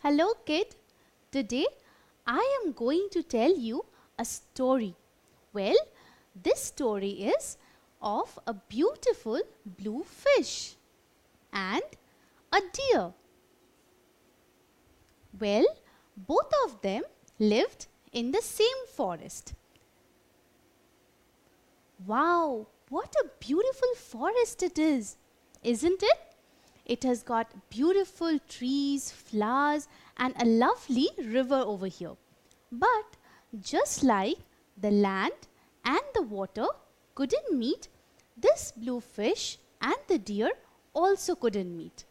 Hello kid, today I am going to tell you a story. Well, this story is of a beautiful blue fish and a deer. Well, both of them lived in the same forest. Wow, what a beautiful forest it is, isn't it? It has got beautiful trees, flowers and a lovely river over here. But just like the land and the water couldn't meet, this blue fish and the deer also couldn't meet.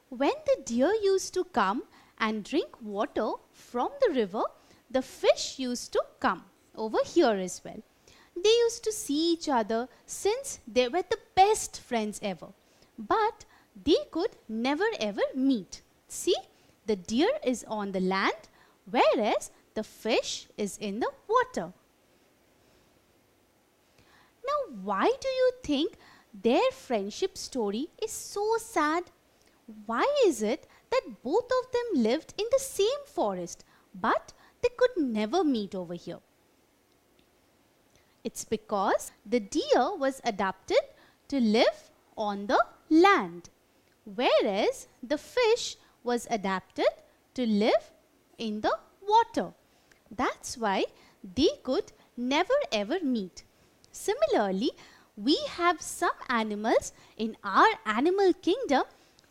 When the deer used to come and drink water from the river, the fish used to come over here as well. They used to see each other since they were the best friends ever. But they could never ever meet. See, the deer is on the land, whereas the fish is in the water. Now, why do you think their friendship story is so sad? Why is it that both of them lived in the same forest, but they could never meet over here? It's because the deer was adapted to live on the land, whereas the fish was adapted to live in the water. That's why they could never ever meet. Similarly, we have some animals in our animal kingdom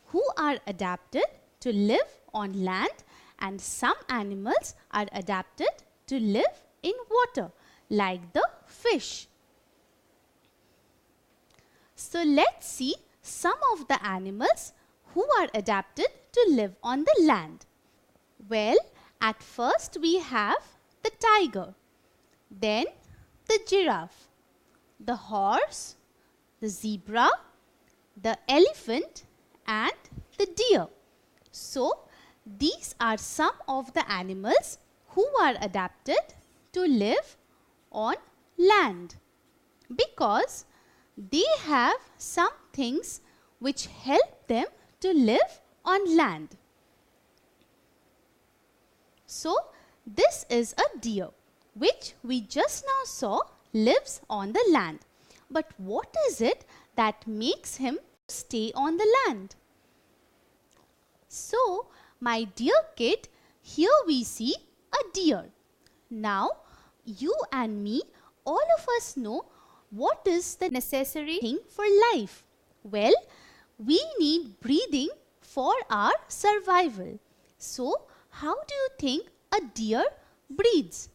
who are adapted to live on land, and some animals are adapted to live in water, like the fish. So let's see some of the animals who are adapted to live on the land. Well, at first we have the tiger, then the giraffe, the horse, the zebra, the elephant and the deer. So these are some of the animals who are adapted to live on land, because they have some things which help them to live on land. So this is a deer which we just now saw lives on the land. But what is it that makes him stay on the land? So my dear kid, here we see a deer. Now you and me, all of us know what is the necessary thing for life. Well, we need breathing for our survival. So, how do you think a deer breathes?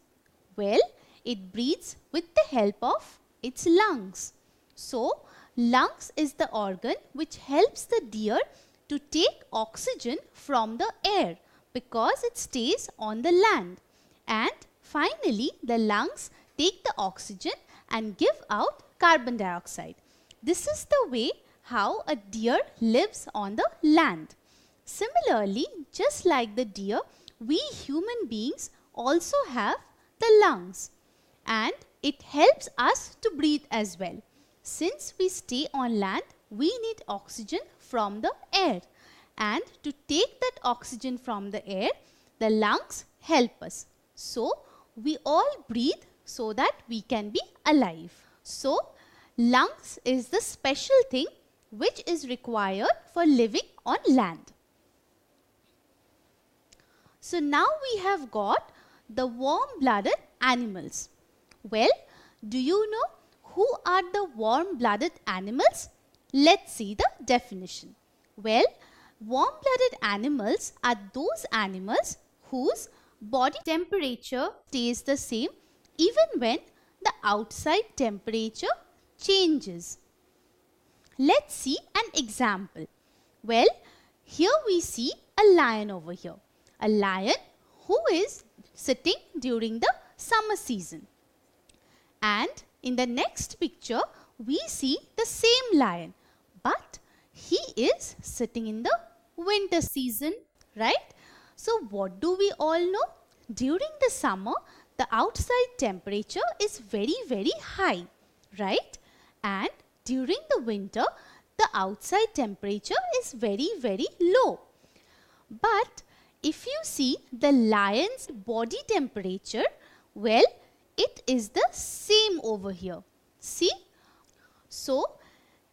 Well, it breathes with the help of its lungs. So, lungs is the organ which helps the deer to take oxygen from the air because it stays on the land. And finally, the lungs take the oxygen and give out carbon dioxide. This is the way how a deer lives on the land. Similarly, just like the deer, we human beings also have the lungs, and it helps us to breathe as well. Since we stay on land, we need oxygen from the air, and to take that oxygen from the air, the lungs help us. So, we all breathe so that we can be alive. So, lungs is the special thing which is required for living on land. So, now we have got the warm-blooded animals. Well, do you know who are the warm-blooded animals? Let's see the definition. Well, warm-blooded animals are those animals whose body temperature stays the same even when the outside temperature changes. Let's see an example. Well, here we see a lion over here. A lion who is sitting during the summer season. And in the next picture, we see the same lion, but he is sitting in the winter season, right? So what do we all know? During the summer, the outside temperature is very high, right? And during the winter, the outside temperature is very, very low. But if you see the lion's body temperature, well, it is the same over here. See? So,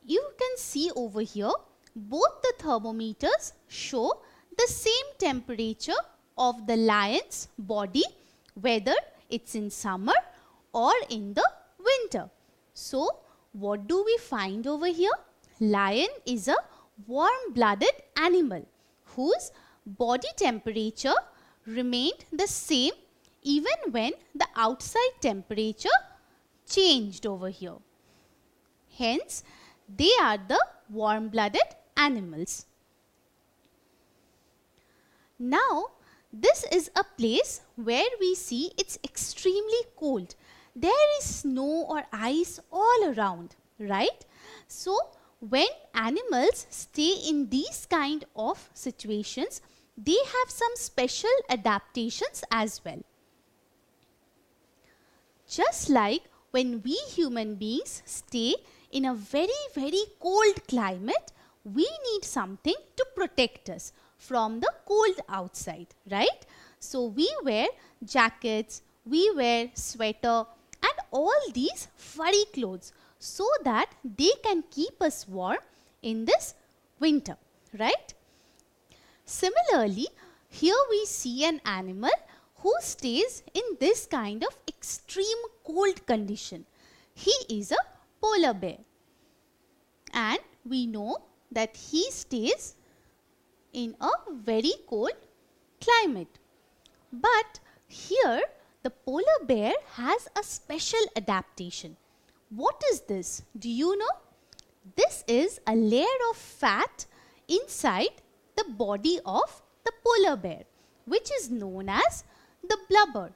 you can see over here, both the thermometers show the same temperature of the lion's body, whether it's in summer or in the winter. So, what do we find over here? Lion is a warm-blooded animal whose body temperature remained the same even when the outside temperature changed over here. Hence, they are the warm-blooded animals. Now, this is a place where we see it's extremely cold. There is snow or ice all around, right? So, when animals stay in these kind of situations, they have some special adaptations as well. Just like when we human beings stay in a very, very cold climate, we need something to protect us from the cold outside, right? So we wear jackets, we wear sweater and all these furry clothes so that they can keep us warm in this winter, right? Similarly, here we see an animal who stays in this kind of extreme cold condition. He is a polar bear. And we know that he stays in a very cold climate. But here the polar bear has a special adaptation. What is this? Do you know? This is a layer of fat inside the body of the polar bear, which is known as the blubber.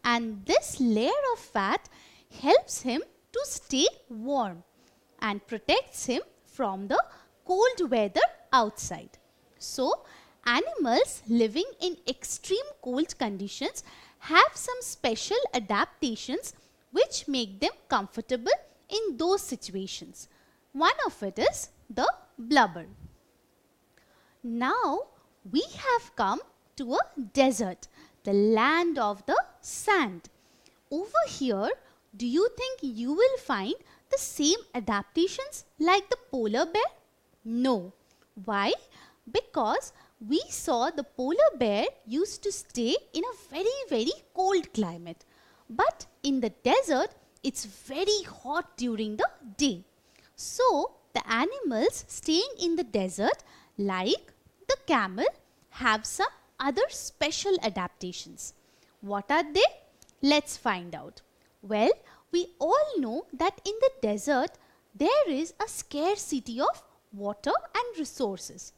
And this layer of fat helps him to stay warm and protects him from the cold weather outside. So, animals living in extreme cold conditions have some special adaptations which make them comfortable in those situations. One of it is the blubber. Now, we have come to a desert, the land of the sand. Over here, do you think you will find the same adaptations like the polar bear? No. Why? Because we saw the polar bear used to stay in a very, very cold climate. But in the desert, it's very hot during the day. So, the animals staying in the desert, like the camel, have some other special adaptations. What are they? Let's find out. Well, we all know that in the desert, there is a scarcity of water and resources.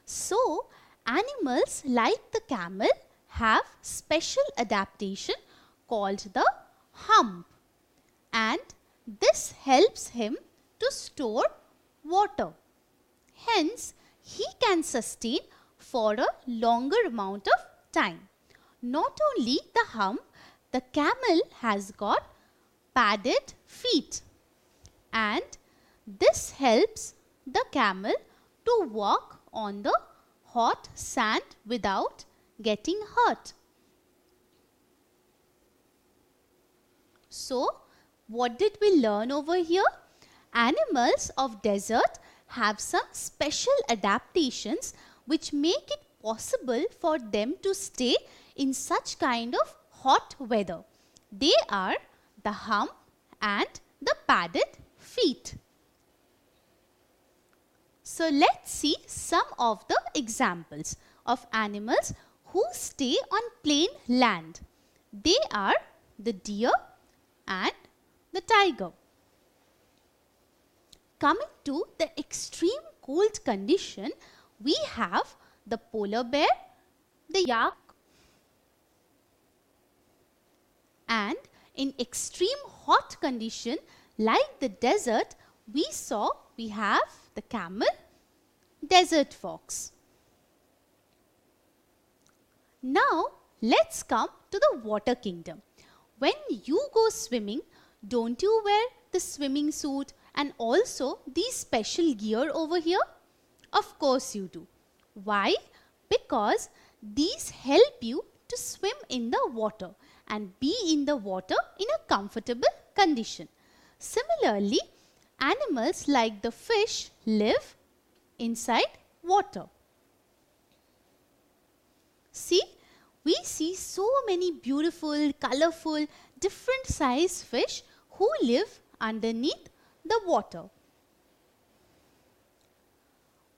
So, animals like the camel have special adaptation called the hump, and this helps him to store water. Hence, he can sustain for a longer amount of time. Not only the hump, the camel has got padded feet, and this helps the camel to walk on the hot sand without getting hurt. So, what did we learn over here? Animals of desert have some special adaptations which make it possible for them to stay in such kind of hot weather. They are the hump and the padded feet. So let's see some of the examples of animals who stay on plain land. They are the deer and the tiger. Coming to the extreme cold condition, we have the polar bear, the yak, and in extreme hot condition like the desert, we have the camel, desert fox. Now let's come to the water kingdom. When you go swimming, don't you wear the swimming suit and also these special gear over here? Of course you do. Why? Because these help you to swim in the water and be in the water in a comfortable condition. Similarly, animals like the fish live inside water. See, we see so many beautiful, colorful, different size fish who live underneath the water.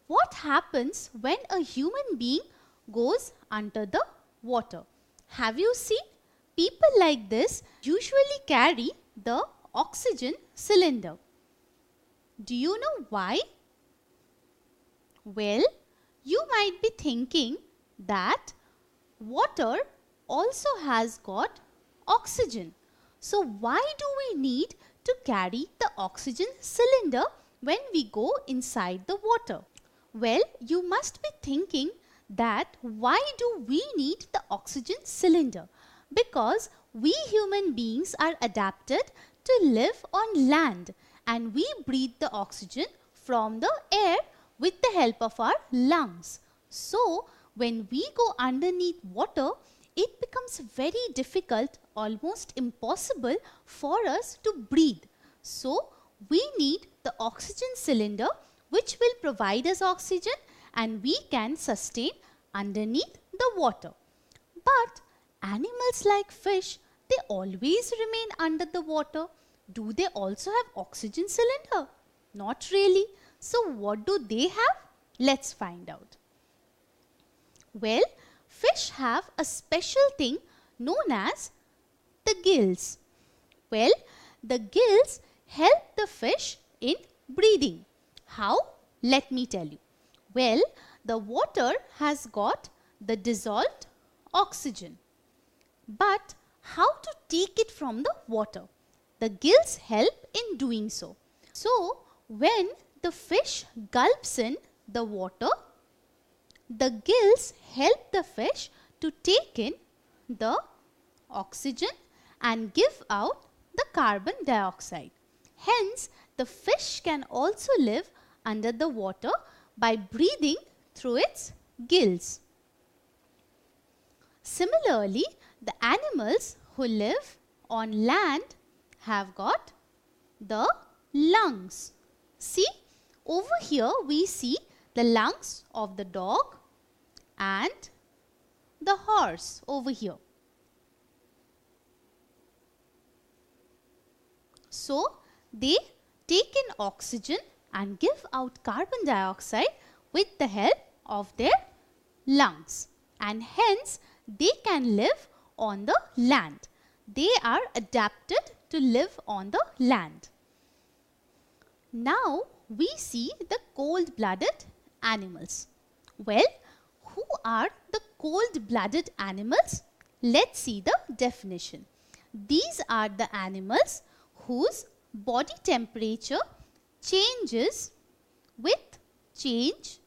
What happens when a human being goes under the water? Have you seen? People like this usually carry the oxygen cylinder. Do you know why? Well, you might be thinking that water also has got oxygen. So why do we need to carry the oxygen cylinder when we go inside the water? Well, you must be thinking that why do we need the oxygen cylinder? Because we human beings are adapted to live on land and we breathe the oxygen from the air with the help of our lungs. So, when we go underneath water, it becomes very difficult, almost impossible for us to breathe. So, we need the oxygen cylinder which will provide us oxygen and we can sustain underneath the water. But animals like fish, they always remain under the water. Do they also have oxygen cylinder? Not really. So what do they have? Let's find out. Well, fish have a special thing known as the gills. Well, the gills help the fish in breathing. How? Let me tell you. Well, the water has got the dissolved oxygen. But how to take it from the water? The gills help in doing so. So, when the fish gulps in the water, the gills help the fish to take in the oxygen and give out the carbon dioxide. Hence, the fish can also live under the water by breathing through its gills. Similarly, the animals who live on land have got the lungs. See, over here we see the lungs of the dog and the horse over here. So, they take in oxygen and give out carbon dioxide with the help of their lungs, and hence they can live on the land. They are adapted to live on the land. Now we see the cold-blooded animals. Well, who are the cold-blooded animals? Let's see the definition. These are the animals whose body temperature changes with change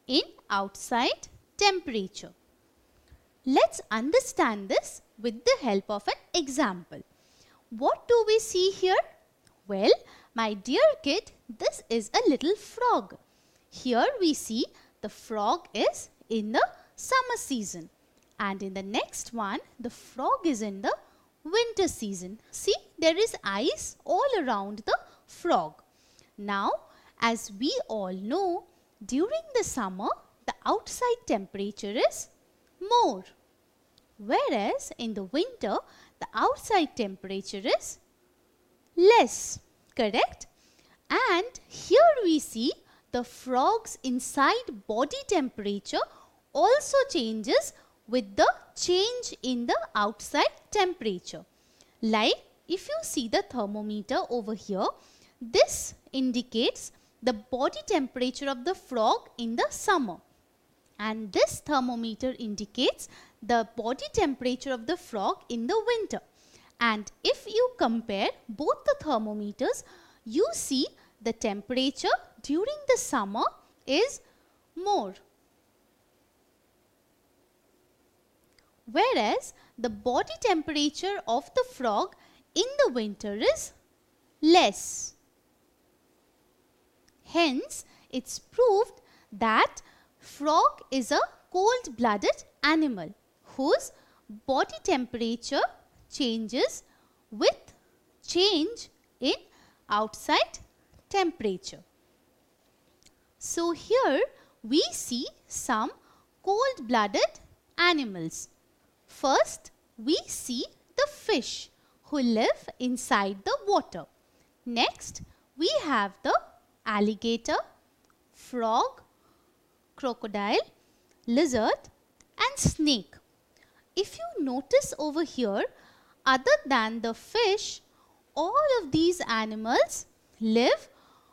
in outside temperature. Let's understand this with the help of an example. What do we see here? Well, my dear kid, this is a little frog. Here we see the frog is in the summer season, and in the next one the frog is in the winter season. See, there is ice all around the frog. Now, as we all know, during the summer the outside temperature is more, whereas in the winter the outside temperature is less, correct? And here we see the frog's inside body temperature also changes with the change in the outside temperature. Like if you see the thermometer over here, this indicates the body temperature of the frog in the summer, and this thermometer indicates the body temperature of the frog in the winter. And if you compare both the thermometers, you see the temperature during the summer is more, whereas the body temperature of the frog in the winter is less. Hence, it's proved that frog is a cold-blooded animal whose body temperature changes with change in outside temperature. So here we see some cold-blooded animals. First, we see the fish who live inside the water. Next, we have the alligator, frog, crocodile, lizard and snake. If you notice over here, other than the fish, all of these animals live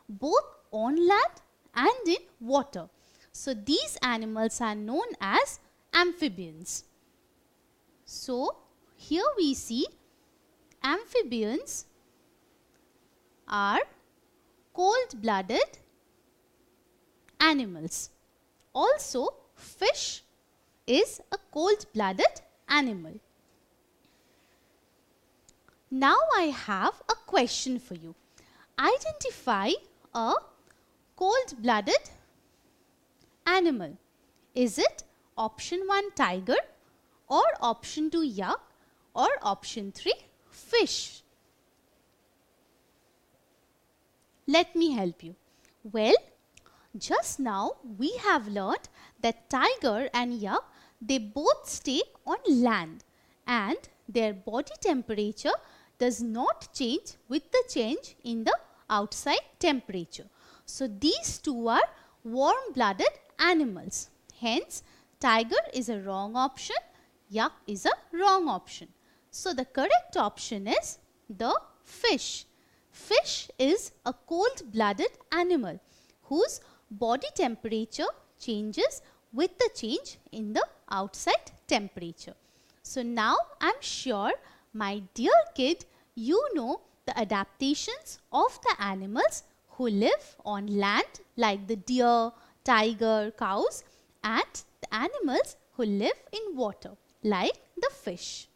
both on land and in water. So these animals are known as amphibians. So here we see amphibians are cold-blooded animals. Also, fish is a cold-blooded animal. Now I have a question for you. Identify a cold-blooded animal. Is it option 1 tiger, or option 2 yak, or option 3 fish? Let me help you. Well, just now we have learnt that tiger and yak, they both stay on land and their body temperature does not change with the change in the outside temperature. So these two are warm-blooded animals. Hence, tiger is a wrong option, yak is a wrong option. So the correct option is the fish. Fish is a cold-blooded animal whose body temperature changes with the change in the outside temperature. So now I'm sure, my dear kid, you know the adaptations of the animals who live on land like the deer, tiger, cows, and the animals who live in water like the fish.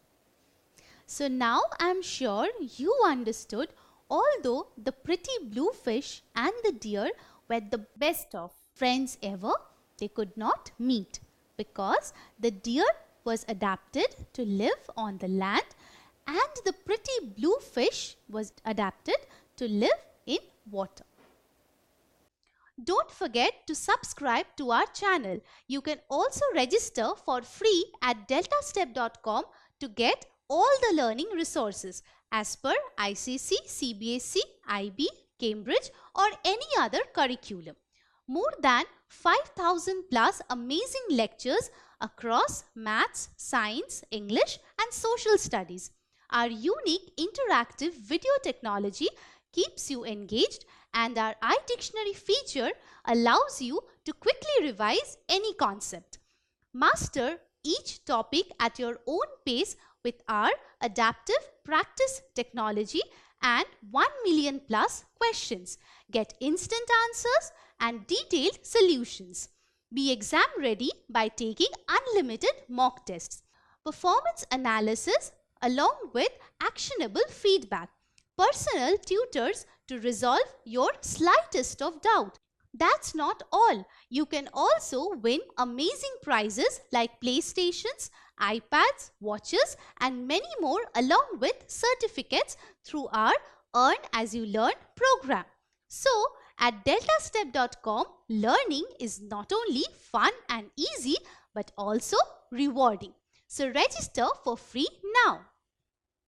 So now I'm sure you understood, although the pretty blue fish and the deer were the best of friends ever, they could not meet because the deer was adapted to live on the land and the pretty blue fish was adapted to live in water. Don't forget to subscribe to our channel. You can also register for free at deltastep.com to get all the learning resources as per ICC, CBSE, IB, Cambridge or any other curriculum. More than 5,000 plus amazing lectures across maths, science, English and social studies. Our unique interactive video technology keeps you engaged and our iDictionary feature allows you to quickly revise any concept. Master each topic at your own pace with our adaptive practice technology and 1 million plus questions. Get instant answers and detailed solutions. Be exam ready by taking unlimited mock tests, performance analysis along with actionable feedback, personal tutors to resolve your slightest of doubt. That's not all. You can also win amazing prizes like PlayStations, iPads, watches and many more along with certificates through our Earn As You Learn program. So, at deltastep.com, learning is not only fun and easy but also rewarding. So, register for free now.